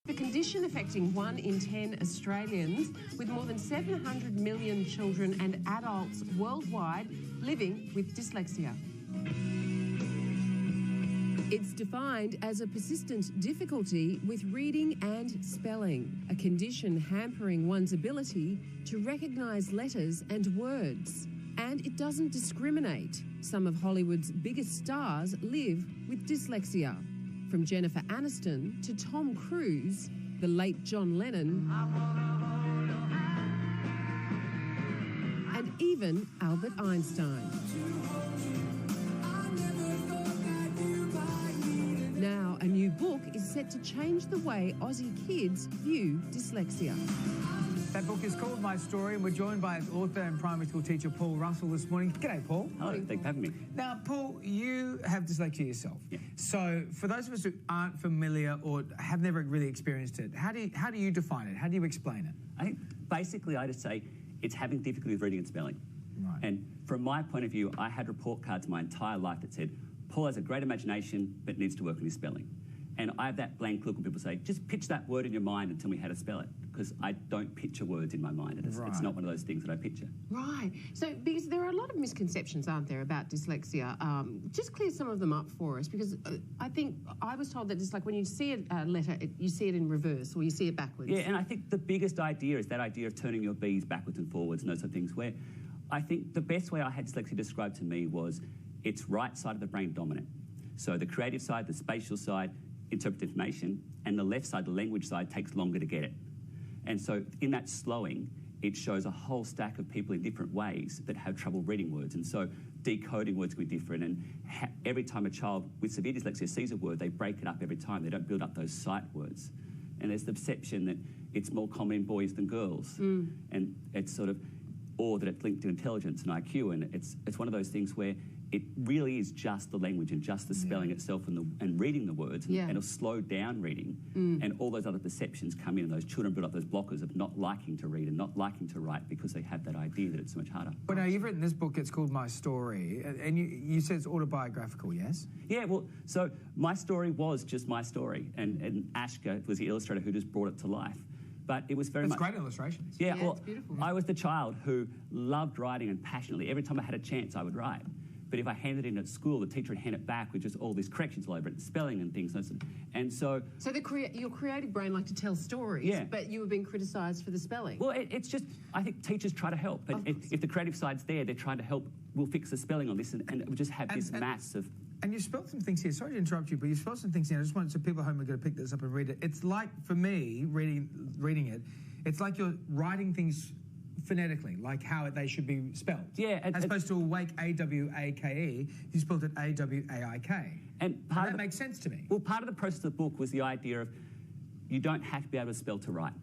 The condition affecting 1 in 10 Australians, with more than 700 million children and adults worldwide living with dyslexia. It's defined as a persistent difficulty with reading and spelling, a condition hampering one's ability to recognise letters and words. And it doesn't discriminate. Some of Hollywood's biggest stars live with dyslexia. From Jennifer Aniston to Tom Cruise, the late John Lennon, and even Albert Einstein. Now, a new book is set to change the way Aussie kids view dyslexia. That book is called My Storee, and we're joined by its author and primary school teacher, Paul Russell, this morning. G'day, Paul. Hello, thanks for having me. Now, Paul, you have dyslexia yourself. Yeah. So, for those of us who aren't familiar or have never really experienced it, how do you define it? How do you explain it? I think basically I just say it's having difficulty with reading and spelling. Right. And from my point of view, I had report cards my entire life that said, Paul has a great imagination but needs to work on his spelling. And I have that blank look when people say, just pitch that word in your mind and tell me how to spell it. Because I don't picture words in my mind. It's not one of those things that I picture. Right. So, because there are a lot of misconceptions, aren't there, about dyslexia? Just clear some of them up for us, because I think I was told that it's like when you see a letter, you see it in reverse or you see it backwards. Yeah, and I think the biggest idea is that idea of turning your B's backwards and forwards and those sort of things, where I think the best way I had dyslexia described to me was it's right side of the brain dominant. So the creative side, the spatial side, interpret information, and the left side, the language side, takes longer to get it. And so in that slowing, it shows a whole stack of people in different ways that have trouble reading words. And so decoding words can be different. And every time a child with severe dyslexia sees a word, they break it up every time. They don't build up those sight words. And there's the perception that it's more common in boys than girls. And it's sort of, or that it's linked to intelligence and IQ. And it's one of those things where it really is just the language and just the spelling itself and reading the words, and it'll slow down reading, and all those other perceptions come in, and those children build up those blockers of not liking to read and not liking to write because they have that idea that it's so much harder. Well, now, you've written this book, it's called My Storee, and you said it's autobiographical, yes? Yeah, well, so My Storee was just my story, and Ashka was the illustrator who just brought it to life. But it was very much... It's great illustrations. Yeah, well, it's beautiful. I was the child who loved writing and passionately. Every time I had a chance, I would write. But if I handed it in at school, the teacher would hand it back with just all these corrections all over it, spelling and things. And so... So your creative brain liked to tell stories, but you were being criticised for the spelling. Well, it's just... I think teachers try to help. If the creative side's there, they're trying to help. We'll fix the spelling on this, and we'll just have this mass of... And you spelled some things here. Sorry to interrupt you, but you spelled some things here. I just want so people at home are going to pick this up and read it. It's like, for me, reading it, it's like you're writing things phonetically, like how they should be spelled. Yeah. As opposed to awake, A-W-A-K-E, you spelled it A-W-A-I-K. And that makes sense to me. Well, part of the process of the book was the idea of you don't have to be able to spell to write.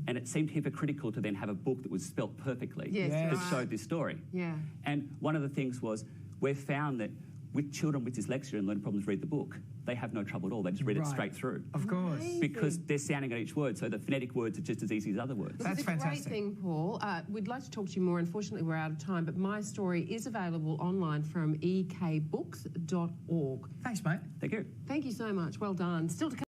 And it seemed hypocritical to then have a book that was spelt perfectly that showed this story. Yeah. And one of the things was we've found that with children with dyslexia and learning problems read the book, they have no trouble at all. They just read it straight through. Of course. Amazing. Because they're sounding at each word, so the phonetic words are just as easy as other words. That's fantastic. It's a great thing, Paul. We'd like to talk to you more. Unfortunately, we're out of time, but My Storee is available online from ekbooks.org. Thanks, mate. Thank you. Thank you so much. Well done. Still to come.